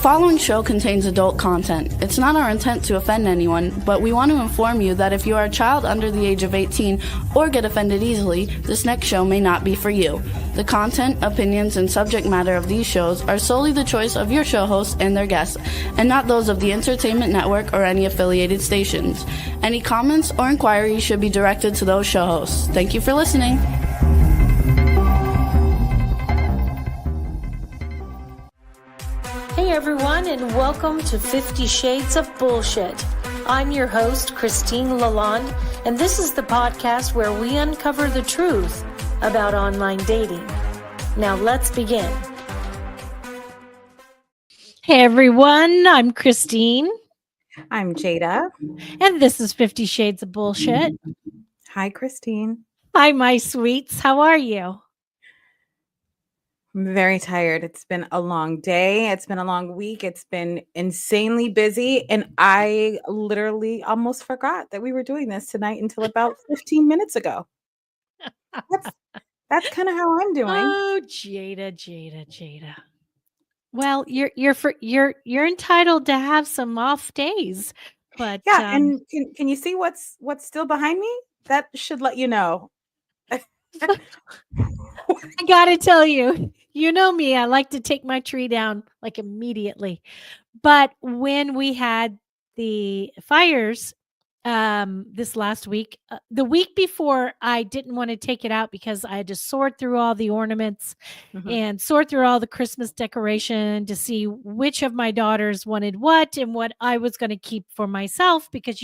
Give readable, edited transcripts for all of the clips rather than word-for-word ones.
following show contains adult content. It's not our intent to offend anyone, but we want to inform you that if you are a child under the age of 18 or get offended easily, this next show may not be for you. The content, opinions, and subject matter of these shows are solely the choice of your show hosts and their guests, and not those of the Entertainment Network or any affiliated stations. Any comments or inquiries should be directed to those show hosts. Thank you for listening. Hey everyone, and welcome to 50 Shades of Bullshit. I'm your host, Christine Lalonde, and this is the podcast where we uncover the truth about online dating. Now let's begin. Hey everyone, I'm Christine. I'm Jada. And this is 50 Shades of Bullshit. Hi, Christine. Hi, my sweets. How are you? I'm very tired. It's been a long day. It's been a long week. It's been insanely busy. And I literally almost forgot that we were doing this tonight until about 15 minutes ago. That's kind of how I'm doing. Oh, Jada. Well, you're entitled to have some off days. But yeah, and can you see what's still behind me? That should let you know. I gotta tell you, you know me, I like to take my tree down like immediately. But when we had the fires this last week, the week before, I didn't want to take it out because I had to sort through all the ornaments and sort through all the Christmas decoration to see which of my daughters wanted what and what I was going to keep for myself, because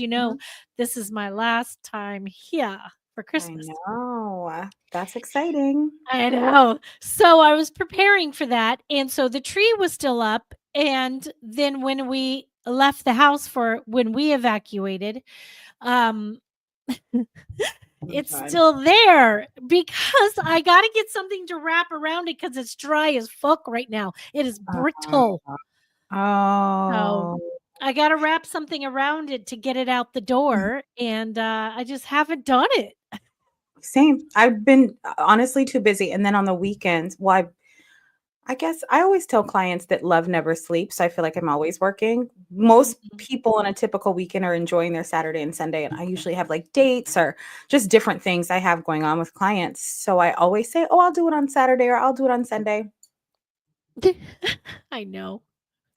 this is my last time here for Christmas. I know. That's exciting. I know. So I was preparing for that. And so the tree was still up. And then when we left the house when we evacuated, it's still there because I got to get something to wrap around it because it's dry as fuck right now. It is brittle. So I got to wrap something around it to get it out the door. And I just haven't done it. Same. I've been honestly too busy. And then on the weekends, well, I guess I always tell clients that love never sleeps. I feel like I'm always working. Most people on a typical weekend are enjoying their Saturday and Sunday. And I usually have like dates or just different things I have going on with clients. So I always say, oh, I'll do it on Saturday or I'll do it on Sunday. I know.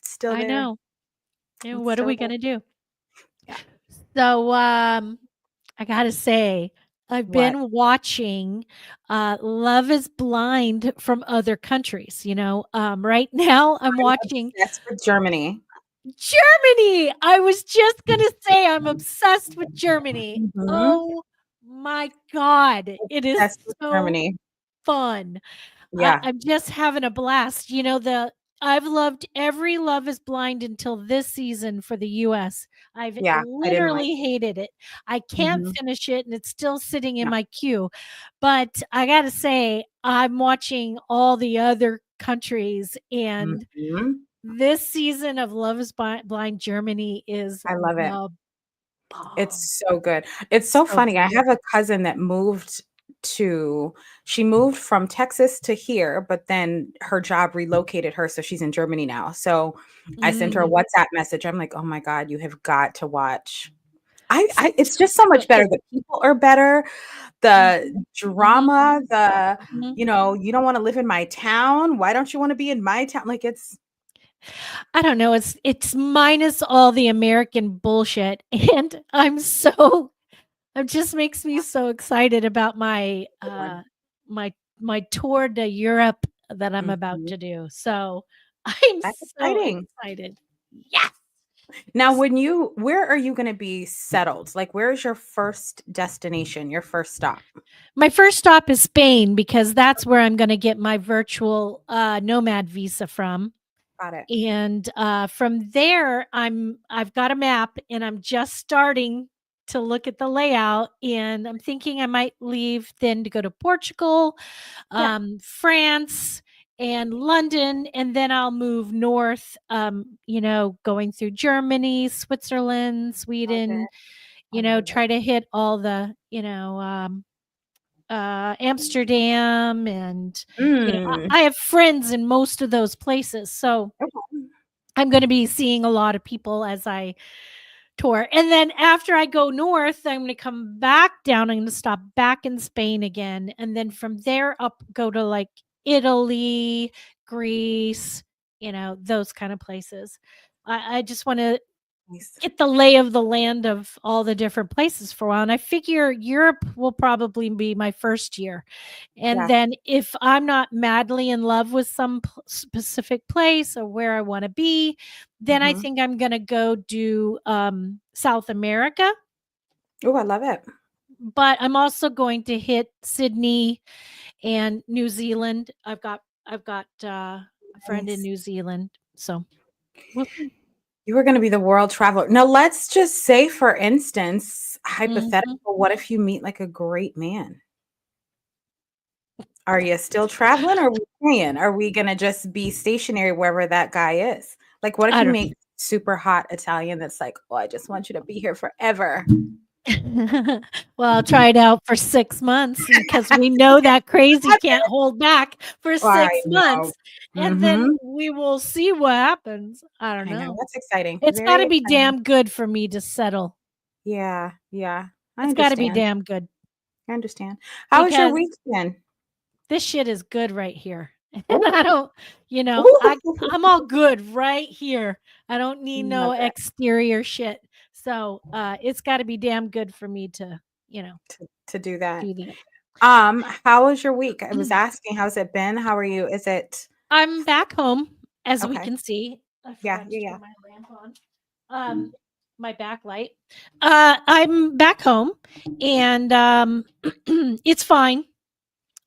Still there. I know. And what are we going to do? Yeah. So I got to say, I've been watching Love is Blind from other countries. Right now I'm watching. That's for Germany. Germany. I was just going to say I'm obsessed with Germany. Oh my God. It is so Germany. Fun. Yeah. I'm just having a blast. I've loved every Love is Blind until this season for the US. I've literally hated it. I can't finish it, and it's still sitting in my queue. But I got to say, I'm watching all the other countries, and this season of Love is Blind Germany is I love it. It's so good. It's so funny. Good. I have a cousin that she moved from Texas to here, but then her job relocated her. So she's in Germany now. So I sent her a WhatsApp message. I'm like, oh my God, you have got to watch. It's just so much better. The people are better. The drama, you don't want to live in my town. Why don't you want to be in my town? Like I don't know. It's minus all the American bullshit. And it just makes me so excited about my my tour to Europe that I'm about to do. So I'm excited. Yes. Now, where are you going to be settled? Like, where is your first destination, your first stop? My first stop is Spain, because that's where I'm going to get my virtual nomad visa from. Got it. And from there, I've got a map, and I'm just starting to look at the layout, and I'm thinking I might leave then to go to Portugal, France, and London, and then I'll move north, going through Germany, Switzerland, Sweden, try to hit all the, Amsterdam, and I have friends in most of those places. So I'm going to be seeing a lot of people as I tour. And then after I go north, I'm going to come back down. I'm going to stop back in Spain again. And then from there up, go to like Italy, Greece, those kind of places. I just want to Nice. get the lay of the land of all the different places for a while. And I figure Europe will probably be my first year. And Yeah. then if I'm not madly in love with some specific place or where I want to be, then I Mhm. think I'm going to go do South America. Oh, I love it. But I'm also going to hit Sydney and New Zealand. I've got a friend in Nice. New Zealand. So we'll see. You were going to be the world traveler. Now, let's just say, for instance, Mhm. hypothetical, what if you meet like a great man? Are you still traveling or are we staying? Are we going to just be stationary wherever that guy is? Like, what if I you don't make super hot Italian that's like, oh, I just want you to be here forever? Well, I'll try it out for 6 months because we know that crazy can't hold back for I 6 know. months, and then Mhm. we will see what happens. I don't I know. know. That's exciting. It's Very gotta be exciting. damn good for me to settle. Yeah. Yeah. I It's gotta be understand. damn good I understand. How was your because week then? this shit is good right here. And Ooh. I don't Ooh. I'm all good right here. I don't need no Love it. exterior shit. So, it's gotta be damn good for me to, To do that. do that. How was your week? I was asking, how's it been? How are you? Is it I'm back home, as we okay? can see. I Yeah, forgot to yeah, turn my lamp on. My backlight. I'm back home, and it's fine.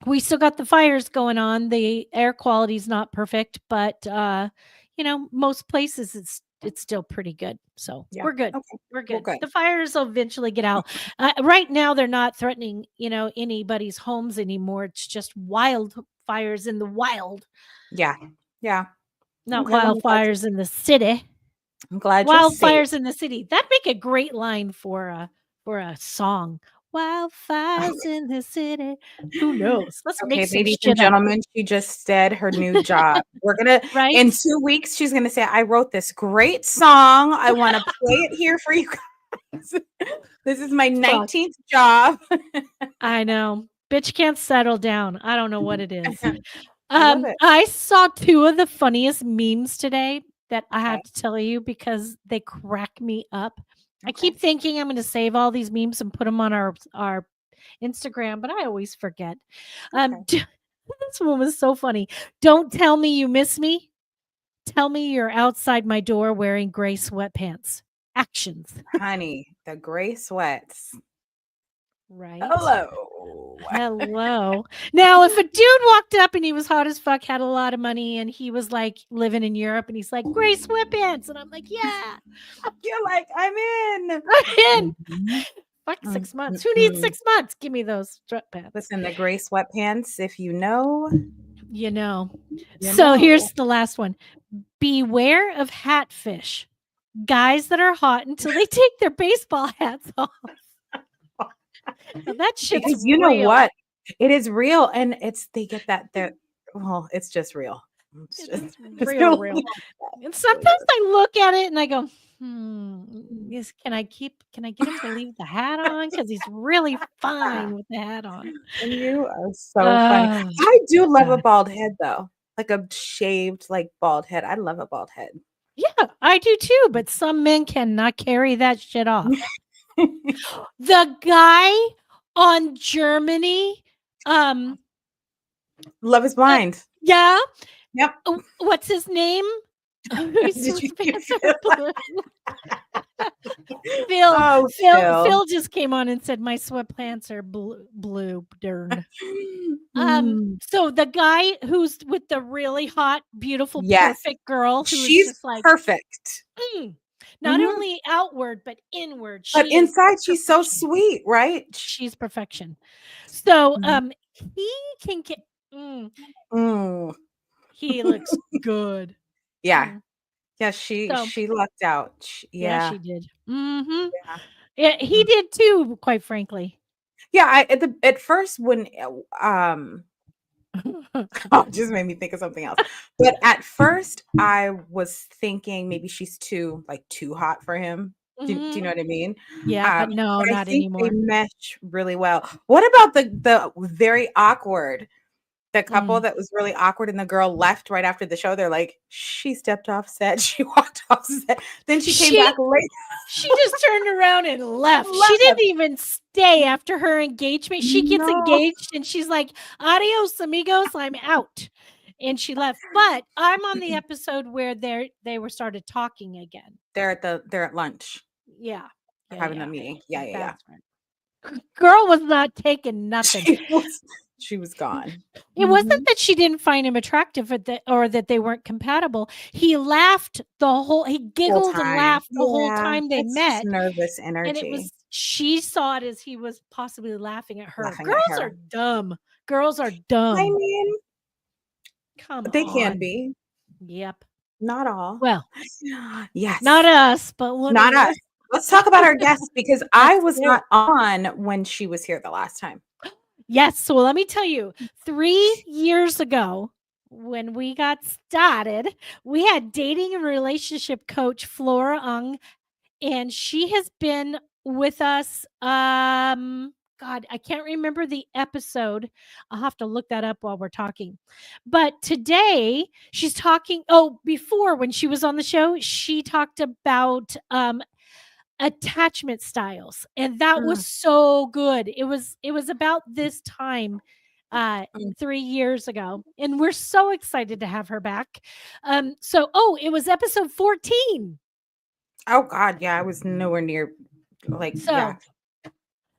We still got the fires going on. The air quality's not perfect, but most places it's still pretty good. So yeah. we're good. Okay. We're Well, good. good. The fires will eventually get out. Right now, they're not threatening, anybody's homes anymore. It's just wildfires in the wild, Yeah. Yeah. not Okay. Well, wildfires in the city. I'm glad you're safe. Wildfires in the city. That'd make a great line for a song. Wildfires in the city. Who knows? Let's make Okay, some ladies and shit up, gentlemen, she just said her new job. We're gonna right? in 2 weeks, she's gonna say, I wrote this great song. I want to play it here for you guys. This is my Fuck. 19th job. I know. Bitch can't settle down. I don't know what it is. I love it. I saw two of the funniest memes today that I Okay. have to tell you because they crack me up. I Okay. keep thinking I'm going to save all these memes and put them on our Instagram, but I always forget. Okay. This one was so funny. Don't tell me you miss me. Tell me you're outside my door wearing gray sweatpants. Actions. Honey, the gray sweats. Right? Hello. Hello. Now, if a dude walked up and he was hot as fuck, had a lot of money, and he was like living in Europe and he's like, gray sweatpants. And I'm like, yeah, You're like, I'm in. I'm in. Mhm. Fuck Mm, 6 months. Who needs mm-mm. 6 months? Give me those sweatpants. Listen, the gray sweatpants, if you know, You know. you So know. here's the last one. Beware of hatfish. Guys that are hot until they take their baseball hats off. Now, that shit's Because you know real. what? It is real, and they get that well, it's just real. It's It's just it's real, really real. And really sometimes is. I look at it and I go, can I get him to leave the hat on? Because he's really fine with the hat on. And you are so funny. Oh, I do love a God. bald head, though, like a shaved, like, bald head. I love a bald head. Yeah, I do too, but some men cannot carry that shit off. The guy on Germany, um, Love is uh, blind. yeah, Yep. what's his name? His Did you sweatpants feel are blue. Phil, Oh, Phil, Phil. Phil just came on and said my sweatpants are blue. Darn. Mm, So the guy who's with the really hot, beautiful, yes. perfect girl who is She's just like, perfect. mm, not Mhm. only outward but inward, But she is inside, she's so perfection. sweet, right? She's perfection. So Mhm. he can get. Mm, Mm. he looks good. Yeah. Mm. Yeah, she So she lucked out. yeah, Yeah. she did. Hmm. Yeah. Yeah, he Mm. did too. Quite frankly. Yeah, I at first when, Oh, it just made me think of something else. But at first, I was thinking maybe she's too hot for him. Do you know Mhm. what I mean? Yeah, but no, But I not think they anymore. mesh really well. What about the very awkward, the couple Mm. that was really awkward and the girl left right after the show? They're like, she stepped off set, she walked off set, then she came She back late. She just turned around and left. She Left. didn't even stay after her engagement. She gets No. engaged and she's like, "Adios, amigos, I'm out." And she left. But I'm on the episode where they were started talking again. They're at lunch. Yeah. They're Yeah, having the yeah. meeting. Yeah, yeah, yeah. That's right. Girl was not taking nothing. She was gone. It wasn't that she didn't find him attractive or that they weren't compatible. He laughed he Whole giggled and time. laughed the whole Yeah, time they that's just met. nervous And it energy. was she saw it as he was possibly laughing at her. Laughing at Girls are her. dumb. Girls are I dumb. mean, Come they can on. be. Yep. Not all. Well, Yes. not us, but Not whatever. us. Let's talk about our guests because I Let's was do it. not on when she was here the last time. Yes. So let me tell you, 3 years ago, when we got started, we had dating and relationship coach Flora Ong, and she has been with us. God, I can't remember the episode. I'll have to look that up while we're talking. But today she's talking. Oh, before when she was on the show, she talked about attachment styles, and that Mm, was so good. It was about this time uh mm. 3 years ago, and we're so excited to have her back. It was episode 14. Oh God, yeah, I was nowhere near yeah. So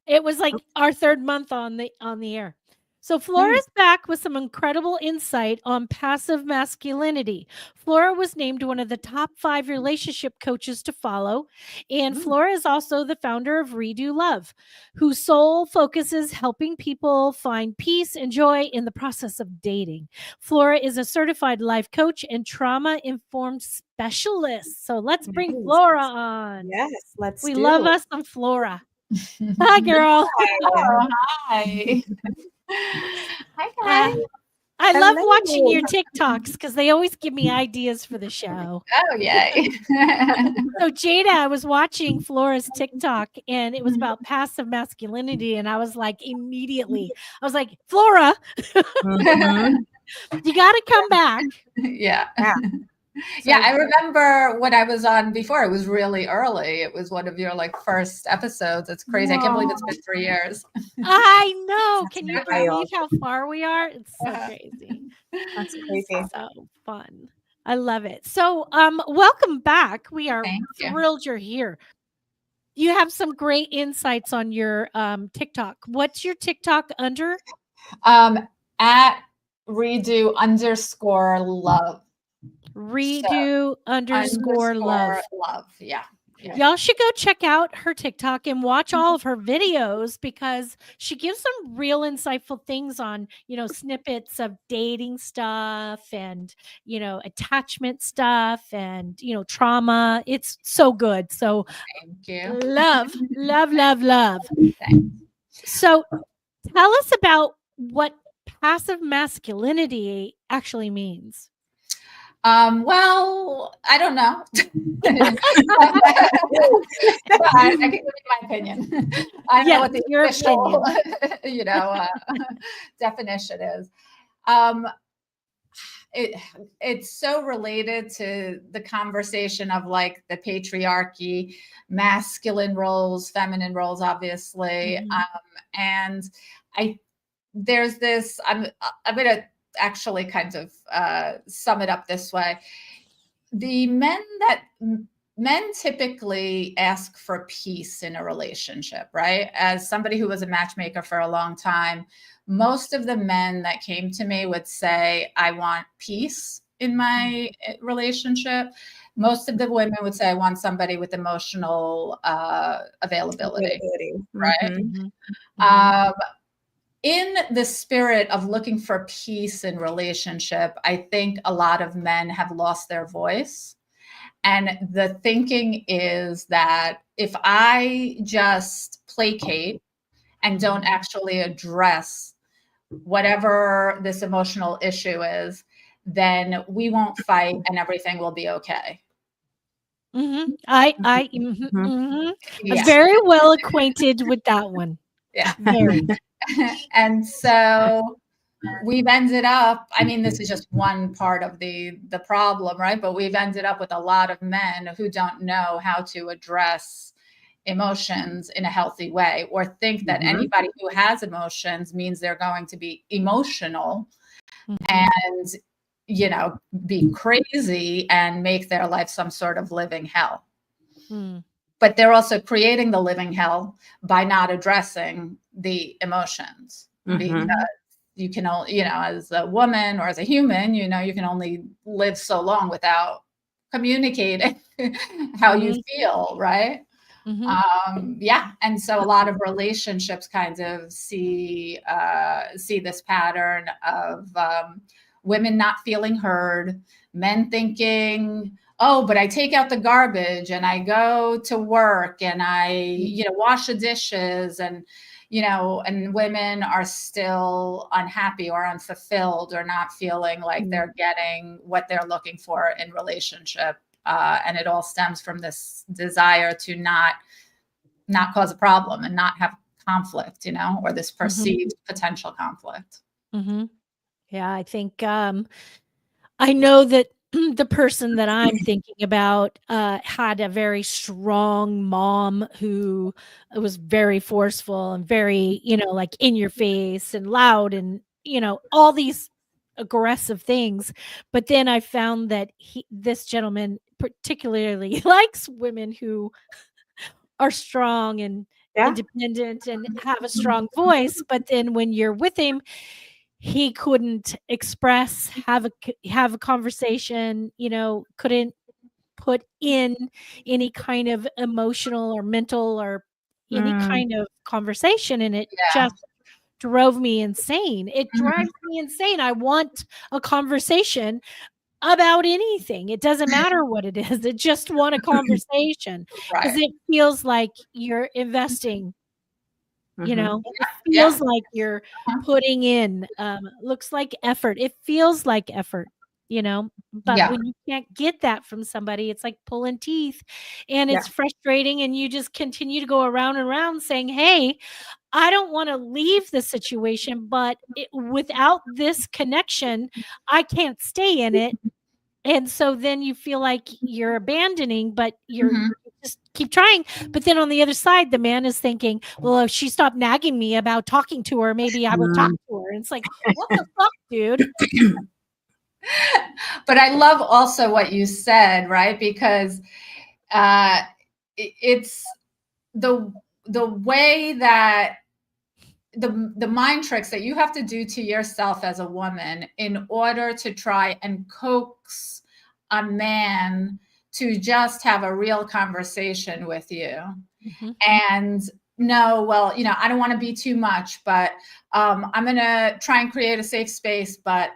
it was like our 3rd month on the air. So Nice. Flora's back with some incredible insight on passive masculinity. Flora was named one of the top 5 relationship coaches to follow, and Mm, Flora is also the founder of Redo Love, whose sole focus is helping people find peace and joy in the process of dating. Flora is a certified life coach and trauma-informed specialist. So let's bring nice. Flora on. Yes, let's We do love it. us some Flora. Hi, girl. Oh, hi. Hi, Uh, guys. I love watching Hello. your TikToks because they always give me ideas for the show. Oh, yay. So, Jada, I was watching Flora's TikTok and it was about passive masculinity. And I was like, immediately, I was like, Flora, Mhm. you got to come back. Yeah. Yeah. Yeah, I remember when I was on before. It was really early. It was one of your first episodes. It's crazy. I can't believe it's been 3 years. I know. Can you wild. believe how far we are? It's so Uh-huh. crazy. That's crazy. So fun. I love it. So, welcome back. We are Thank you. thrilled you're here. You have some great insights on your TikTok. What's your TikTok under? At redo_love. Redo_love. Love. Yeah. Yeah. Y'all should go check out her TikTok and watch all of her videos because she gives some real insightful things on, snippets of dating stuff and, attachment stuff and, trauma. It's so good. So Thank you. love, love, love, love. Thanks. So tell us about what passive masculinity actually means. Well, I don't know. But I can give you my opinion. I don't know what the your official, definition is. It's so related to the conversation of the patriarchy, masculine roles, feminine roles, obviously. And there's this, I'm going to actually kind of sum it up this way. The men typically ask for peace in a relationship, right? As somebody who was a matchmaker for a long time, most of the men that came to me would say, I want peace in my relationship. Most of the women would say, I want somebody with emotional availability. Right? Mm-hmm. In the spirit of looking for peace in relationship, I think a lot of men have lost their voice. And the thinking is that if I just placate and don't actually address whatever this emotional issue is, then we won't fight and everything will be okay. I'm Yeah. very well acquainted with that one. Yeah. Very. And so we've ended up, I mean, this is just one part of the problem, right? But we've ended up with a lot of men who don't know how to address emotions in a healthy way, or think that anybody who has emotions means they're going to be emotional and, you know, be crazy and make their life some sort of living hell. But they're also creating the living hell by not addressing the emotions, because you can only, you know, as a woman or as a human, you know, you can only live so long without communicating how you feel, right? Yeah. And so a lot of relationships kind of see this pattern of women not feeling heard, men thinking, oh, but I take out the garbage and I go to work and I, you know, wash the dishes, and, you know, and women are still unhappy or unfulfilled or not feeling like they're getting what they're looking for in relationship. And it all stems from this desire to not cause a problem and not have conflict, you know, or this perceived potential conflict. Yeah, I think I know that the person that I'm thinking about had a very strong mom who was very forceful and very, you know, like in your face and loud and, you know, all these aggressive things. But then I found that this gentleman particularly likes women who are strong and independent and have a strong voice. But then when you're with him, he couldn't express, have a conversation, you know, couldn't put in any kind of emotional or mental or any kind of conversation, and it just drove me insane. It drives me insane. I want a conversation about anything. It doesn't matter what it is. I just want a conversation because Right. it feels like you're investing. You know, it Yeah. feels like you're putting in, looks like effort. It feels like effort, you know, but Yeah. when you can't get that from somebody, it's like pulling teeth, and it's frustrating, and you just continue to go around and around saying, "Hey, I don't want to leave the situation, but without this connection, I can't stay in it." And so then you feel like you're abandoning, but you're just keep trying. But then on the other side, the man is thinking, well, if she stopped nagging me about talking to her, maybe I would talk to her. And it's like, what the fuck, dude? But I love also what you said, right? Because it's the way that the mind tricks that you have to do to yourself as a woman in order to try and coax a man to just have a real conversation with you. And no, well, you know, I don't want to be too much, but I'm going to try and create a safe space. But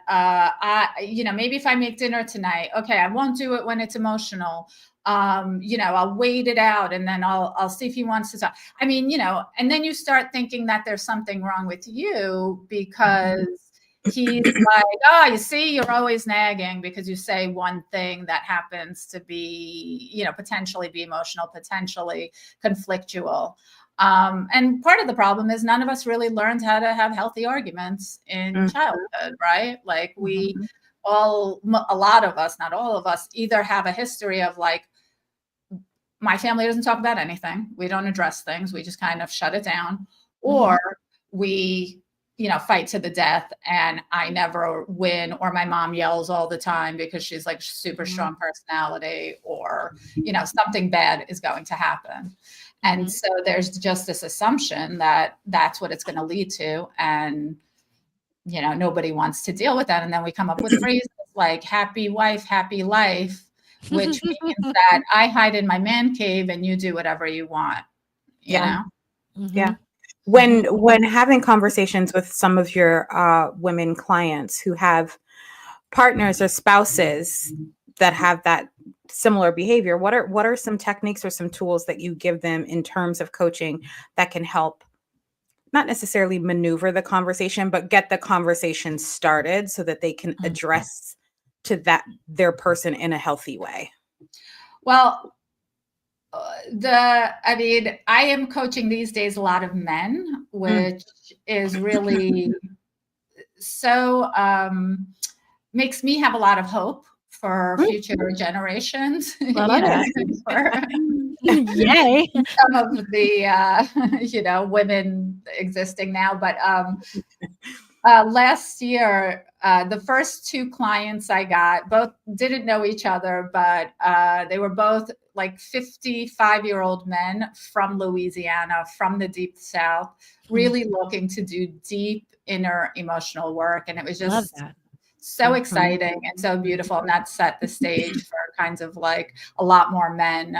you know, maybe if I make dinner tonight, okay, I won't do it when it's emotional. You know, I'll wait it out and then I'll see if he wants to talk. I mean, you know, and then you start thinking that there's something wrong with you because he's like, oh, you see, you're always nagging because you say one thing that happens to be, you know, potentially be emotional, potentially conflictual. And part of the problem is none of us really learned how to have healthy arguments in childhood, right? Like we all, a lot of us, not all of us, either have a history of like, my family doesn't talk about anything. We don't address things. We just kind of shut it down. Or we, you know, fight to the death and I never win, or my mom yells all the time because she's like super strong personality, or, you know, something bad is going to happen. And so there's just this assumption that that's what it's going to lead to. And, you know, nobody wants to deal with that. And then we come up with phrases like happy wife, happy life, which means that I hide in my man cave and you do whatever you want, you know? Yeah. When having conversations with some of your women clients who have partners or spouses that have that similar behavior, what are some techniques or some tools that you give them in terms of coaching that can help not necessarily maneuver the conversation, but get the conversation started so that they can address to their person in a healthy way? Well, I am coaching these days a lot of men, which is really so makes me have a lot of hope for future generations. Yay. Some of the women existing now, but last year, the first two clients I got both didn't know each other, but they were both like 55-year-old men from Louisiana, from the deep South, really looking to do deep inner emotional work. And it was Love just that. so exciting and so beautiful. And that set the stage for kinds of like a lot more men,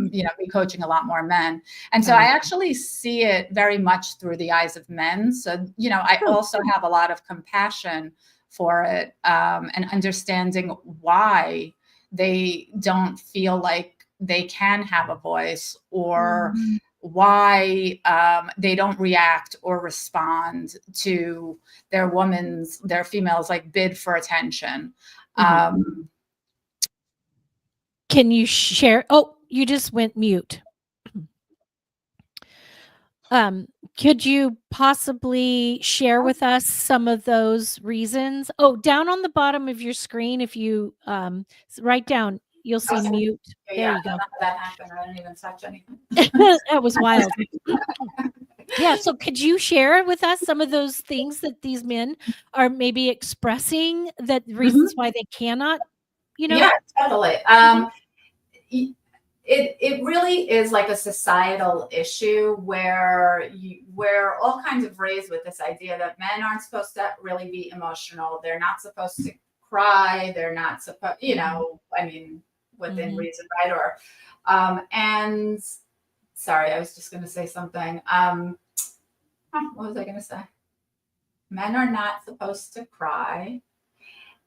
me coaching a lot more men. And so I actually see it very much through the eyes of men. So, I also have a lot of compassion for it, and understanding why they don't feel like they can have a voice, or why they don't react or respond to their females like bid for attention. Can you share? Oh, you just went mute. Could you possibly share with us some of those reasons? Oh, down on the bottom of your screen, if you write down, you'll see mute. There you go. That happened. I didn't even touch anything. That was wild. Yeah. So could you share with us some of those things that these men are maybe expressing, that reasons why they cannot, Yeah, totally. It really is like a societal issue where we're all kinds of raised with this idea that men aren't supposed to really be emotional. They're not supposed to cry. They're not supposed, within reason, right? Or, and sorry, I was just going to say something. What was I going to say? Men are not supposed to cry.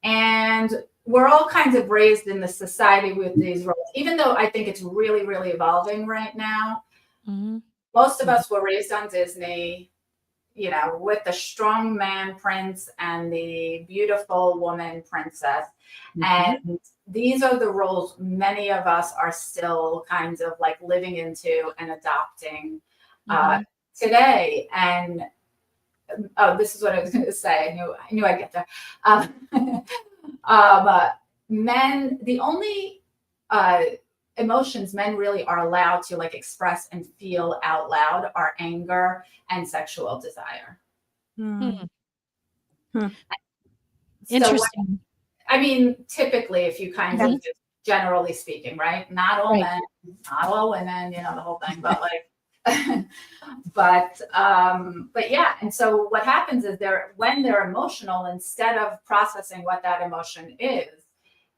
And we're all kinds of raised in the society with these roles, even though I think it's really, really evolving right now. Most of us were raised on Disney, with the strong man prince and the beautiful woman princess. And these are the roles many of us are still kind of like living into and adopting today. And this is what I was going to say. I knew I'd get there. Men, the only emotions men really are allowed to like express and feel out loud are anger and sexual desire. Interesting. So, typically, if you kind of just generally speaking, right? Not all men, not all women, the whole thing, but like, but yeah. And so what happens is when they're emotional, instead of processing what that emotion is,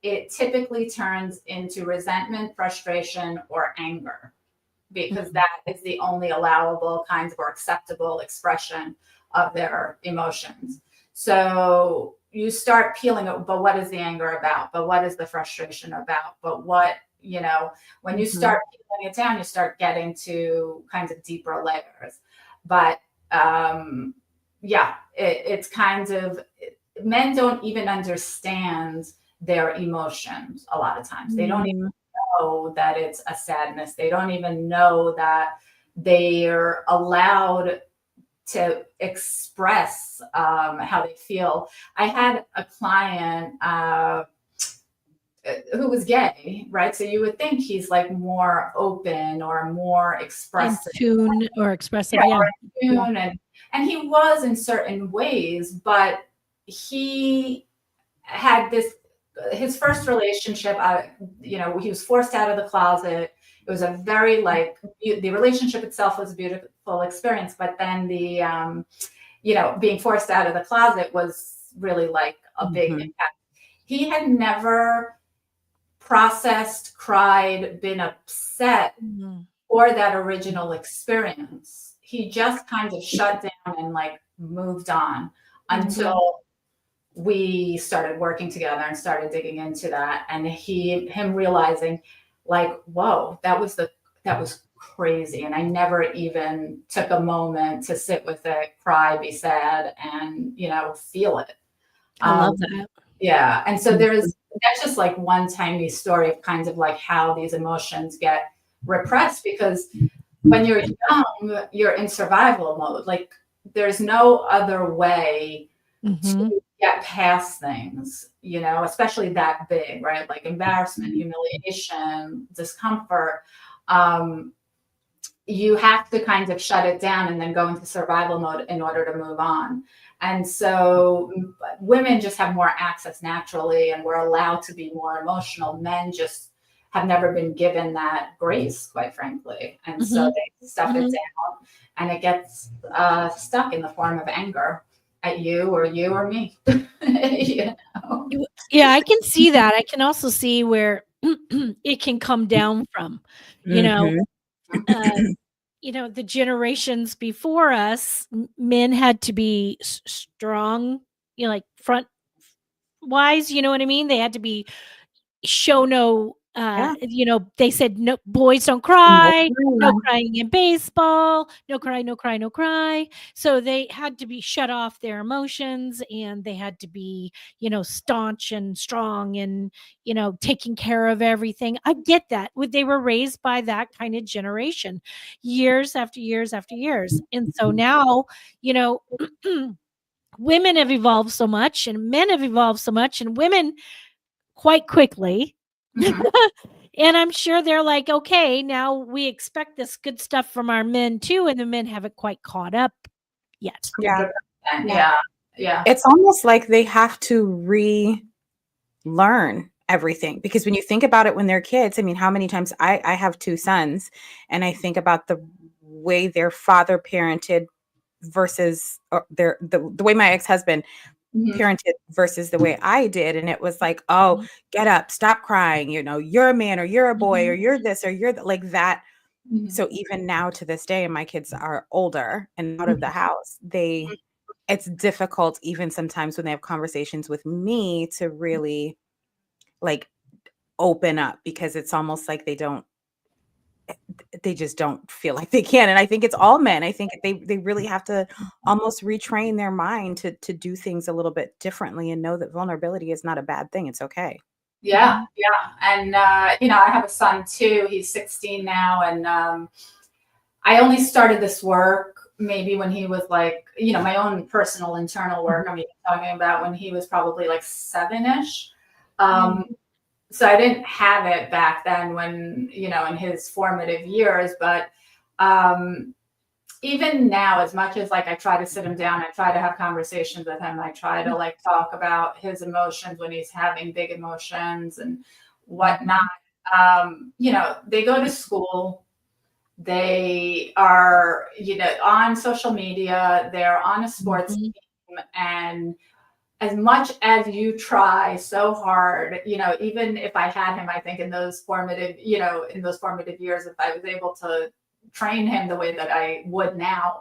it typically turns into resentment, frustration, or anger, because that is the only allowable kinds or acceptable expression of their emotions. So you start peeling it, but what is the anger about? But what is the frustration about? But what, when you start peeling it down, you start getting to kinds of deeper layers. But it's kind of, men don't even understand their emotions a lot of times. They don't even know that it's a sadness. They don't even know that they're allowed to express how they feel. I had a client who was gay, right? So you would think he's like more open or more expressive. In tune or expressive, And he was in certain ways, but he had his first relationship, he was forced out of the closet. It was a very the relationship itself was a beautiful experience, but then the, being forced out of the closet was really like a big impact. He had never processed, cried, been upset, or that original experience. He just kind of shut down and like moved on until we started working together and started digging into that. And him realizing like, whoa, that was crazy. And I never even took a moment to sit with it, cry, be sad, and, you know, feel it. I love that. Yeah. And so that's just like one tiny story of kind of like how these emotions get repressed, because when you're young, you're in survival mode. Like there's no other way Mhm. to get past things, you know, especially that big, right? Like embarrassment, humiliation, discomfort. You have to kind of shut it down and then go into survival mode in order to move on. And so women just have more access naturally, and we're allowed to be more emotional. Men just have never been given that grace, quite frankly. And so they stuff it down, and it gets stuck in the form of anger at you or me. You know? Yeah, I can see that. I can also see where it can come down from, you know, uh, the generations before us, men had to be strong, like front wise, you know what I mean? They had to be show no Yeah. they said no, boys don't No cry, no problem. crying in baseball, no cry, no cry, no cry. So they had to be shut off their emotions, and they had to be, staunch and strong, and taking care of everything. I get that. They were raised by that kind of generation, years after years after years. And so now, women have evolved so much, and men have evolved so much, and women quite quickly. Mhm. And I'm sure they're like, okay, now we expect this good stuff from our men too, and the men haven't quite caught up yet. Yeah. 100%. Yeah. Yeah. It's almost like they have to relearn everything, because when you think about it when they're kids, I mean, how many times I have two sons, and I think about the way their father parented versus the way my ex-husband Mhm. parented versus the way I did. And it was like, oh, Mhm. get up, stop crying, you're a man, or you're a boy, or Mhm. you're this, or you're like that. Mhm. So even now to this day, and my kids are older and out of the house, it's difficult even sometimes when they have conversations with me to really like open up, because it's almost like they just don't feel like they can. And I think it's all men. I think they really have to almost retrain their mind to do things a little bit differently, and know that vulnerability is not a bad thing. It's okay. Yeah, Mhm. yeah. And you know, I have a son too. He's 16 now, and I only started this work maybe when he was like, you know, my own personal internal work. I'm even talking about when he was probably like 7-ish. Mm. So I didn't have it back then when, you know, in his formative years, but um, even now, as much as like I try to sit him down, I try to have conversations with him, I try to like talk about his emotions when he's having big emotions and whatnot. You know, they go to school, they are, you know, on social media, they're on a sports Mhm. team, and as much as you try so hard, you know, even if I had him, I think in those formative, you know, in those formative years, if I was able to train him the way that I would now,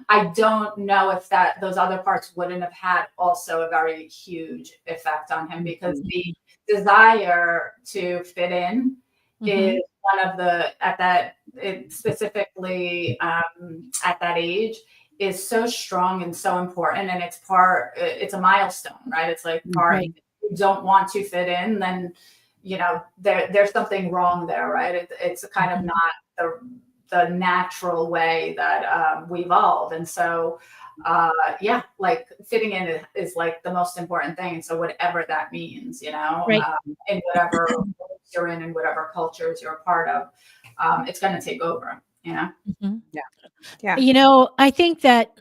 I don't know if that those other parts wouldn't have had also a very huge effect on him, because Mhm. the desire to fit in Mhm. is one of the at that it specifically at that age is so strong and so important, and it's a milestone, right? It's like part, Right. if you don't want to fit in, then you know there's something wrong there, right? It's kind of Mhm. not the natural way that we evolve. And so yeah, like fitting in is like the most important thing. So whatever that means, you know, Right. in whatever groups you're in whatever cultures you're a part of, it's going to take over, you know. Mhm. Yeah. Yeah. I think that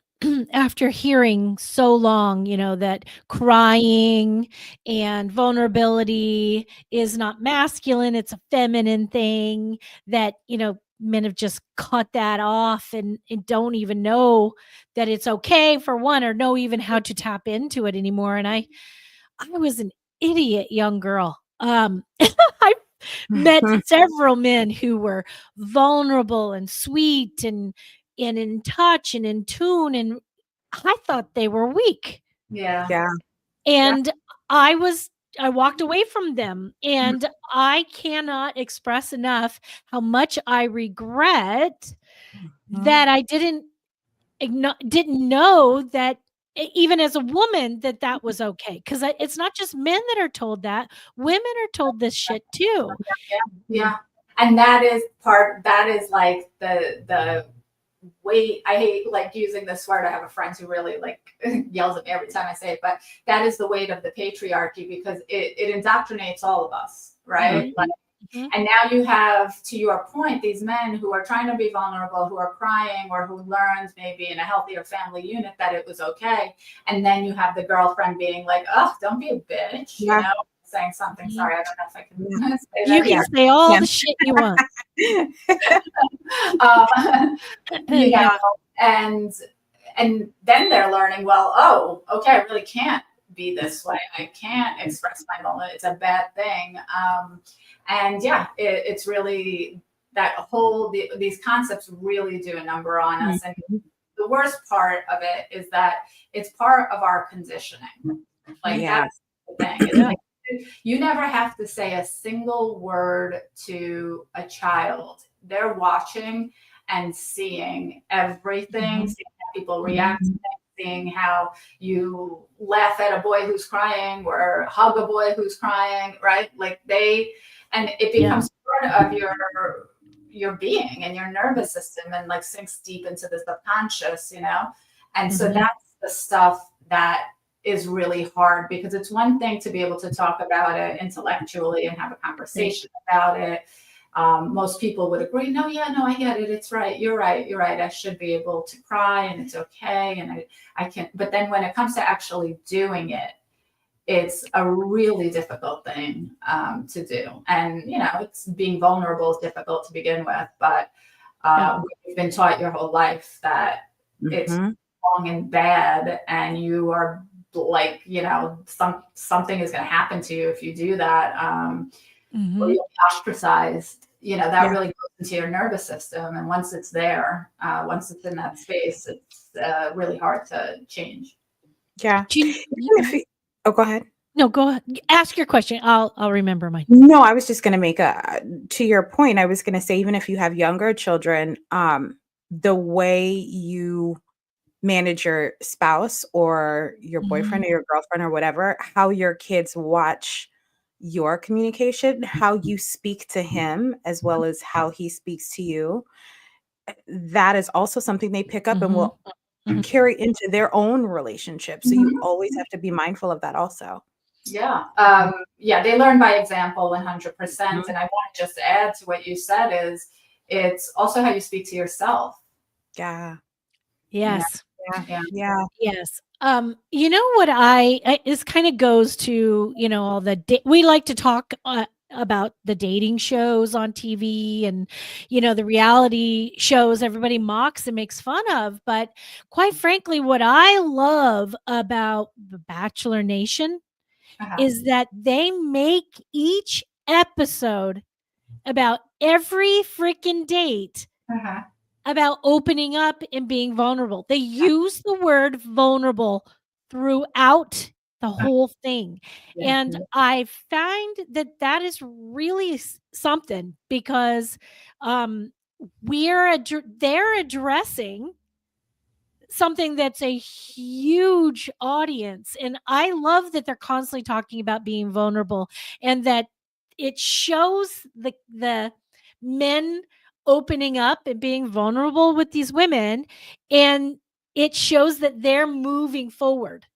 after hearing so long, that crying and vulnerability is not masculine, it's a feminine thing, that, men have just cut that off, and don't even know that it's okay, for one, or know even how to tap into it anymore. And I was an idiot young girl. I met several men who were vulnerable and sweet and in touch and in tune, and I thought they were weak. Yeah. Yeah. Yeah. And I was walked away from them, and I cannot express enough how much I regret that I didn't know that even as a woman that was okay, because it's not just men that are told that, women are told this shit too. Yeah. And that is like the weight. I hate like using this word. I have a friend who really like yells at me every time I say it, but that is the weight of the patriarchy, because it indoctrinates all of us, right? Like, and now you have, to your point, these men who are trying to be vulnerable, who are crying, or who learned maybe in a healthier family unit that it was okay. And then you have the girlfriend being like, oh, don't be a bitch, you know, saying something. Sorry, I don't know if I can say that. You can say all the shit you want. You know, and then they're learning, well, oh, okay, I really can't be this way. I can't express my moment. It's a bad thing. And yeah, it's really that whole, these concepts really do a number on us. And the worst part of it is that it's part of our conditioning. Like that's the thing. It's like, you never have to say a single word to a child. They're watching and seeing everything, seeing how people react to things, seeing how you laugh at a boy who's crying or hug a boy who's crying, right? Like and it becomes part of your being and your nervous system, and like sinks deep into the subconscious, you know? And so that's the stuff that is really hard, because it's one thing to be able to talk about it intellectually and have a conversation about it. Most people would agree, no, I get it. It's right. You're right. I should be able to cry, and it's okay. And I can, but then when it comes to actually doing it, it's a really difficult thing to do. And, you know, it's being vulnerable is difficult to begin with, but you've been taught your whole life that it's wrong and bad, and you are like, you know, something is going to happen to you if you do that. Or you'll be ostracized, you know, that really goes into your nervous system. And once it's there, once it's in that space, it's really hard to change. Yeah. Oh, go ahead. No, go ahead. Ask your question. I'll remember mine. No, I was just going to make to your point, I was going to say, even if you have younger children, the way you manage your spouse or your boyfriend or your girlfriend or whatever, how your kids watch your communication, how you speak to him, as well as how he speaks to you, that is also something they pick up and will carry into their own relationship. So you always have to be mindful of that also. Yeah. They learn by example 100%. And I want to just add to what you said is it's also how you speak to yourself. Yeah. Yes. Yeah. Yes. You know what this kind of goes to, you know, all the we like to talk about the dating shows on TV and, you know, the reality shows everybody mocks and makes fun of. But quite frankly, what I love about the Bachelor Nation is that they make each episode about every freaking date about opening up and being vulnerable. They use the word vulnerable throughout the whole thing. And I find that is really something, because they're addressing something that's a huge audience. And I love that they're constantly talking about being vulnerable, and that it shows the men opening up and being vulnerable with these women, and it shows that they're moving forward.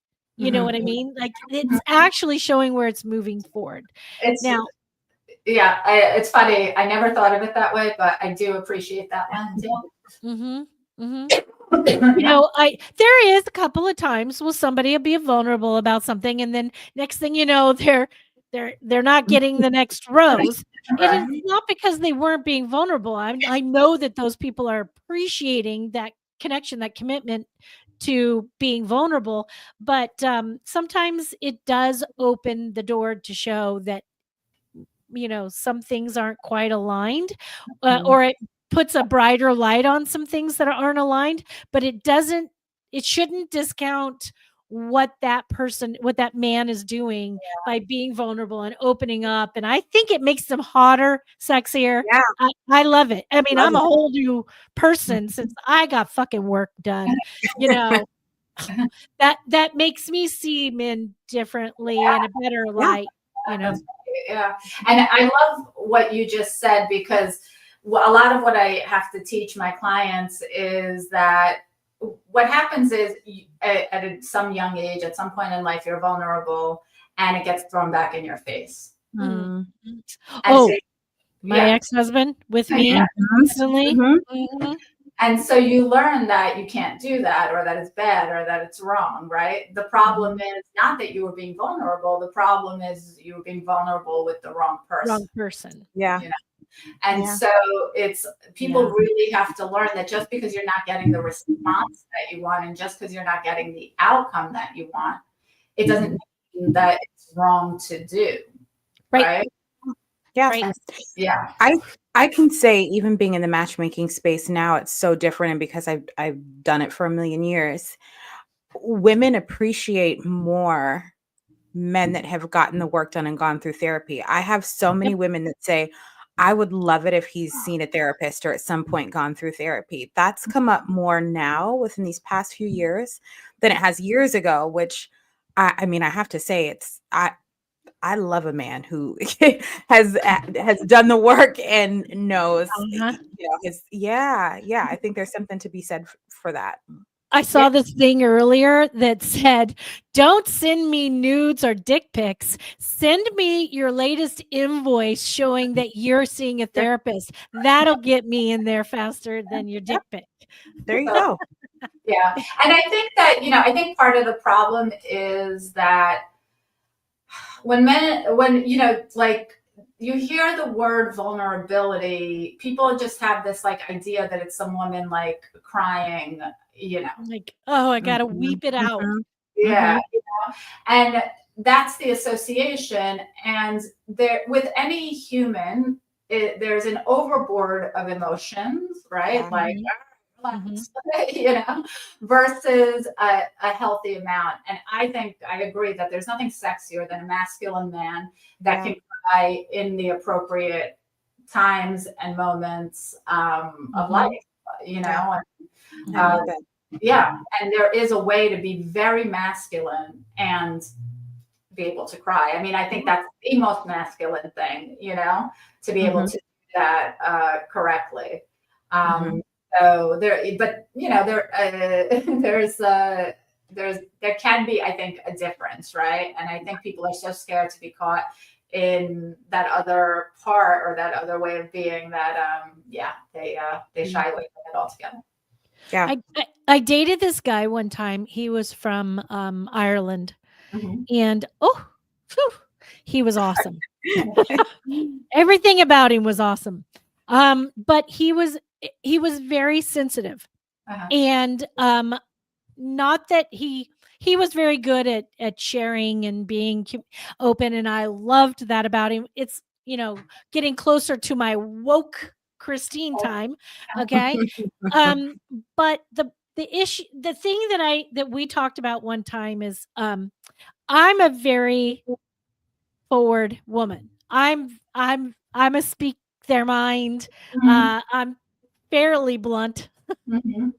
You know what I mean? Like, it's actually showing where it's moving forward. It's funny. I never thought of it that way, but I do appreciate that one. You know, there is a couple of times will somebody will be vulnerable about something, and then next thing you know, they're not getting the next rose. And it's not because they weren't being vulnerable. I know that those people are appreciating that connection, that commitment to being vulnerable, but sometimes it does open the door to show that, you know, some things aren't quite aligned, or it puts a brighter light on some things that aren't aligned, but it shouldn't discount what that man is doing by being vulnerable and opening up. And I think it makes them hotter, sexier. Yeah. I love it. I mean, Love I'm a it. whole new person since I got fucking work done, you know. That makes me see men differently in a better light, you know. Yeah. And I love what you just said, because a lot of what I have to teach my clients is that what happens is at some young age, at some point in life, you're vulnerable and it gets thrown back in your face. Mm. Oh, so, my ex-husband with me Yeah. constantly. Mhm. And so you learn that you can't do that, or that it's bad, or that it's wrong, right? The problem is not that you were being vulnerable. The problem is you were being vulnerable with the wrong person. Wrong person. Yeah. You know? And Yeah. so it's people Yeah. really have to learn that just because you're not getting the response that you want, and just because you're not getting the outcome that you want, it doesn't mean that it's wrong to do. Right? Yeah. Right. Yeah. I can say, even being in the matchmaking space now, it's so different. And because I've done it for a million years, women appreciate more men that have gotten the work done and gone through therapy. I have so many women that say, I would love it if he's seen a therapist or at some point gone through therapy. That's come up more now within these past few years than it has years ago, which I mean, I have to say, I love a man who has done the work and knows, I think there's something to be said for that. I saw this thing earlier that said, don't send me nudes or dick pics. Send me your latest invoice showing that you're seeing a therapist. That'll get me in there faster than your dick pic. There you go. Yeah. And I think that, I think part of the problem is that when like you hear the word vulnerability, people just have this like idea that it's some woman like crying, Like, oh, I gotta weep it out. Yeah. And that's the association. And there, with any human, there's an overboard of emotions, right? Yeah. Like, versus a healthy amount. And I think I agree that there's nothing sexier than a masculine man that can cry in the appropriate times and moments of life, and there is a way to be very masculine and be able to cry. I mean, I think that's the most masculine thing, to be able to do that correctly. So there, but there can be, I think, a difference, right? And I think people are so scared to be caught in that other part or that other way of being that they shy away from it altogether. Yeah. I dated this guy one time. He was from Ireland, and he was awesome. Everything about him was awesome. But he was very sensitive, and not that he was very good at sharing and being open, and I loved that about him. It's getting closer to my woke Christine time, okay. But the issue, the thing that we talked about one time is I'm a very forward woman. I'm a speak their mind. I'm fairly blunt. I'm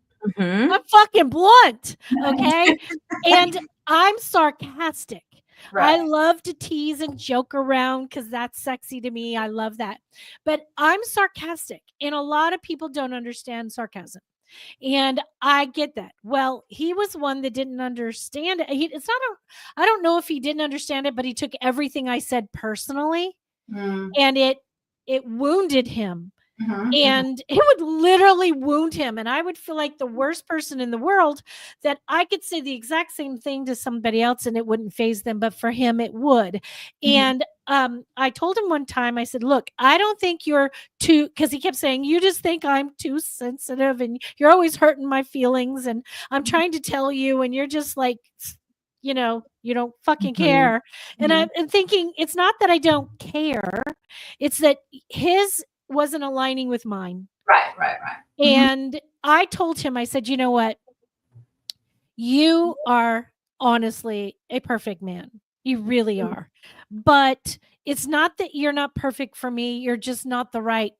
fucking blunt, okay? And I'm sarcastic. Right. I love to tease and joke around because that's sexy to me. I love that. But I'm sarcastic, and a lot of people don't understand sarcasm. And I get that. Well, he was one that didn't understand it. I don't know if he didn't understand it, but he took everything I said personally, and it wounded him. And it would literally wound him. And I would feel like the worst person in the world, that I could say the exact same thing to somebody else and it wouldn't faze them. But for him, it would. And I told him one time, I said, look, I don't think you're too, because he kept saying, you just think I'm too sensitive and you're always hurting my feelings. And I'm trying to tell you, and you're just like, you don't fucking care. And I'm thinking, it's not that I don't care. It's that his wasn't aligning with mine. Right. And I told him, I said, you know what? You are honestly a perfect man. You really are. But it's not that you're not perfect for me. You're just not the right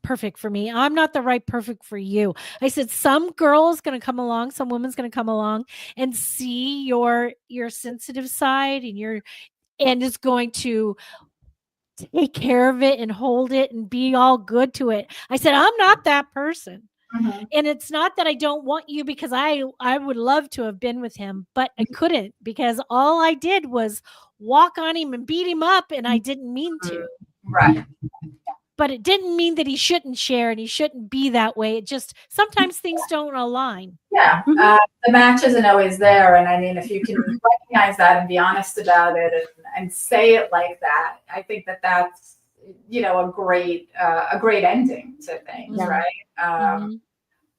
perfect for me. I'm not the right perfect for you. I said some girl's going to come along, some woman's going to come along and see your sensitive side and is going to take care of it and hold it and be all good to it. I said I'm not that person. Mhm. And it's not that I don't want you, because I would love to have been with him, but I couldn't, because all I did was walk on him and beat him up, and I didn't mean to. Right. But it didn't mean that he shouldn't share and he shouldn't be that way. It just sometimes things don't align. Yeah, the match isn't always there, and I mean, if you can recognize that and be honest about it and say it like that, I think that that's a great ending to things, Mhm. right?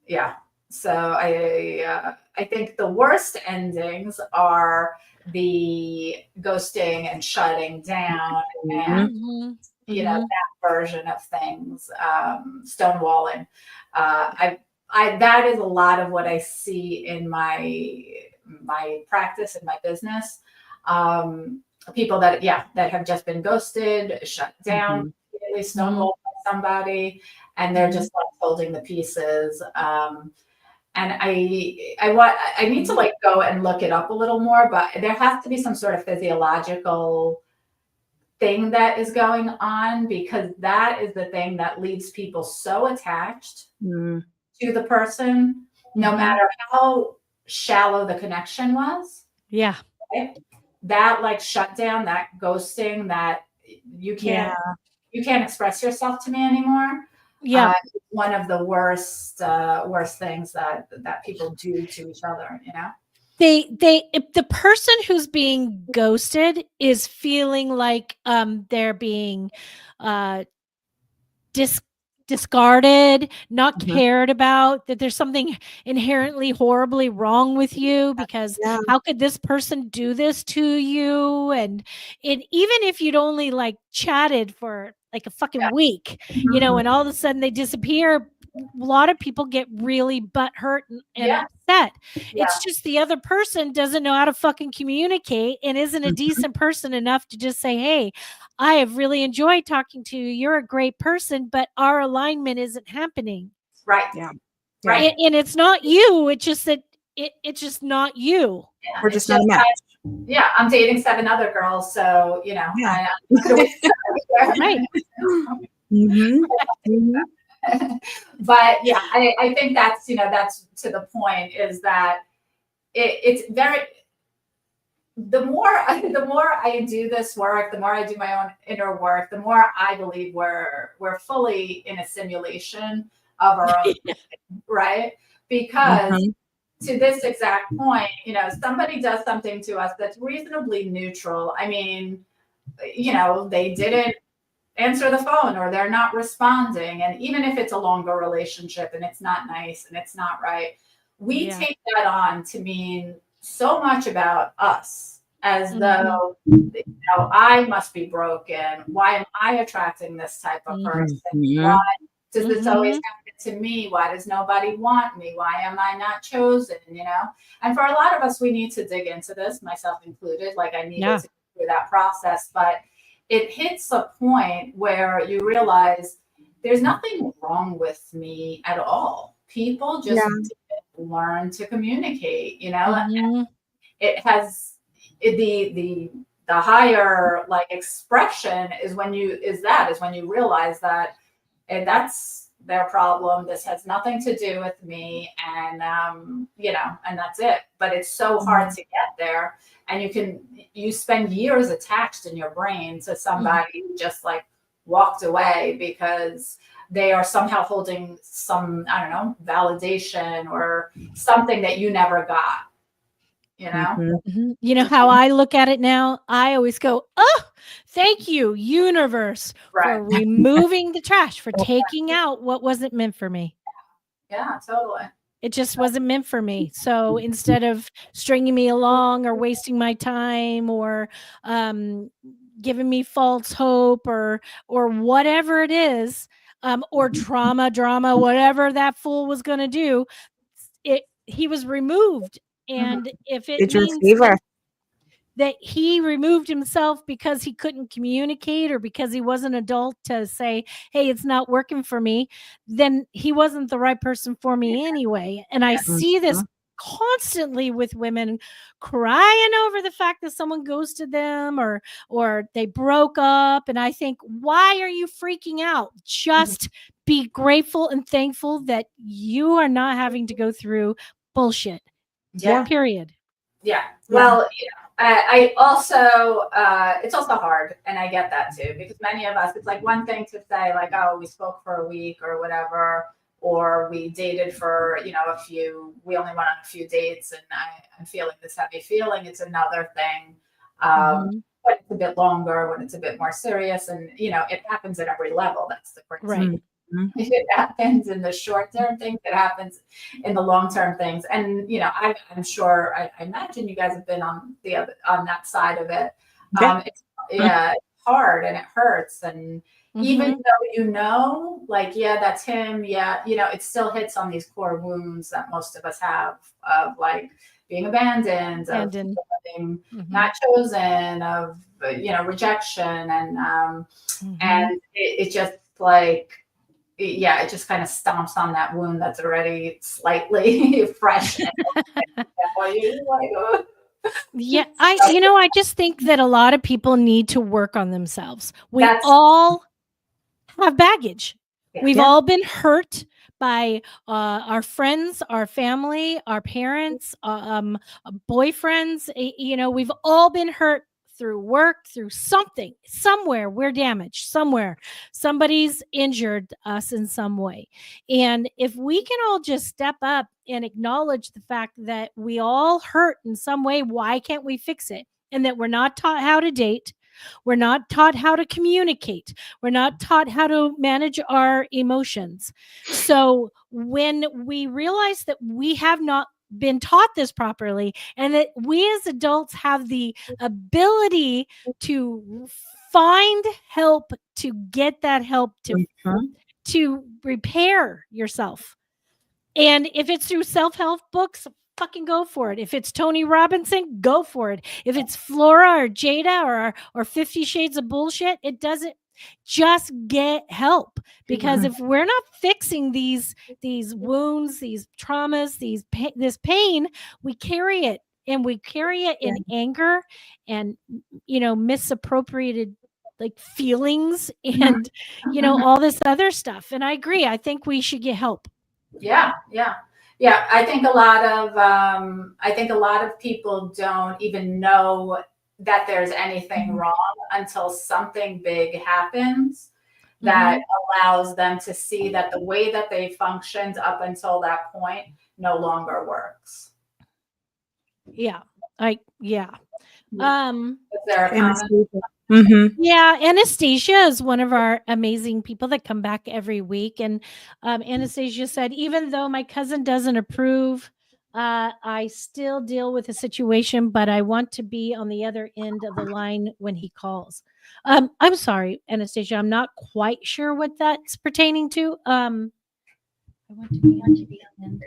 Yeah. So I think the worst endings are the ghosting and shutting down and Mhm. that version of things, stonewalling. That is a lot of what I see in my practice in my business. People that have just been ghosted, shut down, really stonewalled by somebody, and they're just like holding the pieces. And I need to like go and look it up a little more, but there has to be some sort of physiological thing that is going on, because that is the thing that leaves people so attached to the person, no matter how shallow the connection was. Yeah. Right? That like shutdown, that ghosting, that you can't express yourself to me anymore. Yeah. One of the worst things that people do to each other, If the person who's being ghosted is feeling like they're being discarded, not cared about, that there's something inherently horribly wrong with you, because how could this person do this to you? And even if you'd only like chatted for like a fucking week, and all of a sudden they disappear, a lot of people get really butthurt and upset. It's just the other person doesn't know how to fucking communicate and isn't a decent person enough to just say, hey, I have really enjoyed talking to you. You're a great person, but our alignment isn't happening. Right. Yeah. Right. And it's not you. It's just that it's just not you. Yeah, We're just not a match. I'm dating 7 other girls, so Yeah. Right. But yeah, I think that's that's to the point, is that it's very, the more I do this work, the more I do my own inner work, the more I believe we're fully in a simulation of our own, right? Because to this exact point, somebody does something to us that's reasonably neutral. I mean, they didn't answer the phone, or they're not responding. And even if it's a longer relationship and it's not nice and it's not right, we take that on to mean so much about us, as though, I must be broken. Why am I attracting this type of person? Why does this always happen to me? Why does nobody want me? Why am I not chosen? And for a lot of us, we need to dig into this, myself included. Like, I needed to go through that process, but it hits a point where you realize there's nothing wrong with me at all. People just didn't learn to communicate, and it has the higher like expression is when you realize that that's their problem. This has nothing to do with me, and and that's it. But it's so hard to get there, and you spend years attached in your brain to somebody who just like walked away because they are somehow holding some, I don't know, validation or something that you never got. You know how I look at it now? I always go, oh, thank you, universe, for removing the trash, for taking out what wasn't meant for me. Yeah, totally. It just wasn't meant for me. So instead of stringing me along or wasting my time or giving me false hope or whatever it is, or drama, whatever that fool was going to do, he was removed. And if it Did you means receive her? that he removed himself because he couldn't communicate or because he wasn't adult to say, hey, it's not working for me, then he wasn't the right person for me anyway. And I see this constantly with women crying over the fact that someone ghosted them or they broke up. And I think, why are you freaking out? Just be grateful and thankful that you are not having to go through bullshit. Yeah. Period. Yeah. Well, I also, it's also hard, and I get that too, because many of us, it's like one thing to say like, oh, we spoke for a week or whatever, or we dated for, we only went on a few dates and I'm feeling this heavy feeling. It's another thing. When it's a bit longer, when it's a bit more serious, and, it happens at every level. That's the great thing. It happens in the short-term things, it happens in the long-term things. And, I'm sure, I imagine you guys have been on that side of it. It's hard and it hurts. And even though, like, that's him. It still hits on these core wounds that most of us have of like being abandoned, of being not chosen, of, rejection. And it just like, it just kind of stomps on that wound that's already slightly fresh. Yeah, I just think that a lot of people need to work on themselves. We all have baggage. We've all been hurt by our friends, our family, our parents, boyfriends. We've all been hurt through work, through something, somewhere we're damaged, somewhere somebody's injured us in some way. And if we can all just step up and acknowledge the fact that we all hurt in some way, why can't we fix it? And that we're not taught how to date. We're not taught how to communicate. We're not taught how to manage our emotions. So when we realize that we have not been taught this properly, and that we as adults have the ability to find help, to get that help, to repair yourself. And if it's through self-help books, fucking go for it. If it's Tony Robinson, go for it. If it's Flora or Jada or 50 Shades of Bullshit, it doesn't. Just get help, because if we're not fixing these wounds, these traumas, this pain, we carry it, and we carry it in anger and misappropriated like feelings and all this other stuff. And I agree. I think we should get help. Yeah. I think a lot of people don't even know that there's anything wrong until something big happens that allows them to see that the way that they functioned up until that point no longer works. Yeah. Is there a comment? Yeah, Anastasia is one of our amazing people that come back every week. And Anastasia said, even though my cousin doesn't approve, I still deal with the situation, but I want to be on the other end of the line when he calls. I'm sorry, Anastasia, I'm not quite sure what that's pertaining to. I want to be on the end.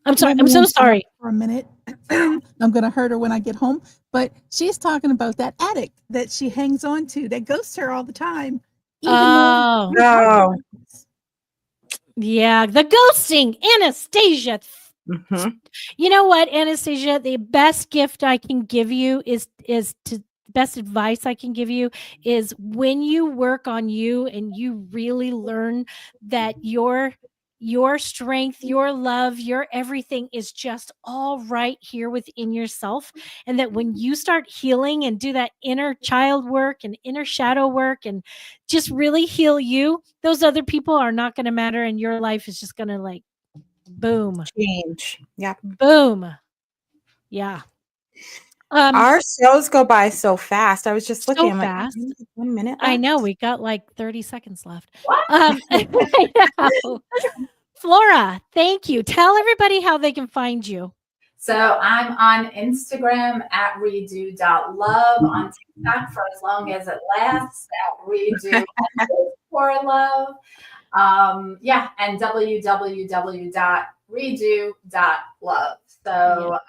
I'm sorry. I'm so sorry. For a minute. I'm going to hurt her when I get home. But she's talking about that addict that she hangs on to that ghosts her all the time. No. Yeah, the ghosting, Anastasia. You know what, Anastasia? The best gift I can give you is best advice I can give you is when you work on you and you really learn that your strength, your love, your everything is just all right here within yourself. And that when you start healing and do that inner child work and inner shadow work and just really heal you, those other people are not going to matter. And your life is just going to like, boom. Change. Yeah. Boom. Yeah. Our shows go by so fast. I was just looking. So I'm fast. like, 1 minute left? I know. We got like 30 seconds left. I know. Flora, thank you. Tell everybody how they can find you. So I'm on Instagram at redo.love, on TikTok for as long as it lasts at redo for love. Yeah, and www.redo.love. So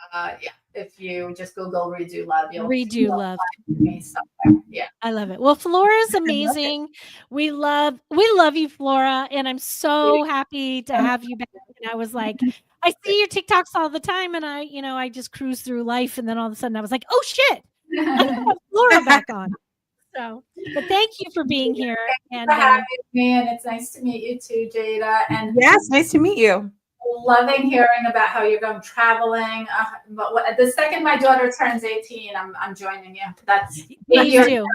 yeah, if you just Google Redo Love, you'll Redo Love. find me somewhere. Yeah. I love it. Well, Flora's amazing. We love you, Flora, and I'm so happy to have you back. And I was like, I see your TikToks all the time, and I just cruise through life, and then all of a sudden I was like, oh shit, I gotta have Flora back on. So, but thank you for being here. And for having me, and it's nice to meet you too, Jada. And Yes, nice to meet you. loving hearing about how you're going traveling. But the second my daughter turns 18, I'm joining you. That's please do.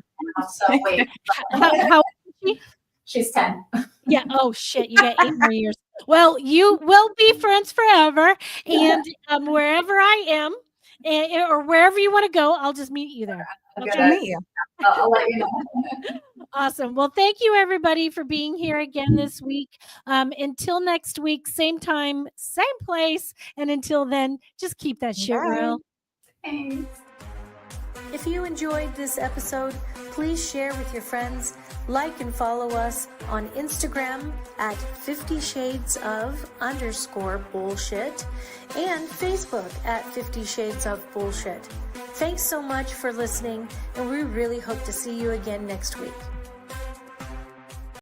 So wait, how old is she? She's 10. Yeah. Oh shit, you got 8 more years. Well, you will be friends forever, and wherever I am, or wherever you want to go, I'll just meet you there. Nice to meet you. I'll let you know. Awesome. Well, thank you everybody for being here again this week. Until next week, same time, same place. And until then, just keep that shit real. Thanks. If you enjoyed this episode, please share with your friends, like and follow us on Instagram at 50 Shades of _bullshit and Facebook at 50 Shades of Bullshit. Thanks so much for listening, and we really hope to see you again next week.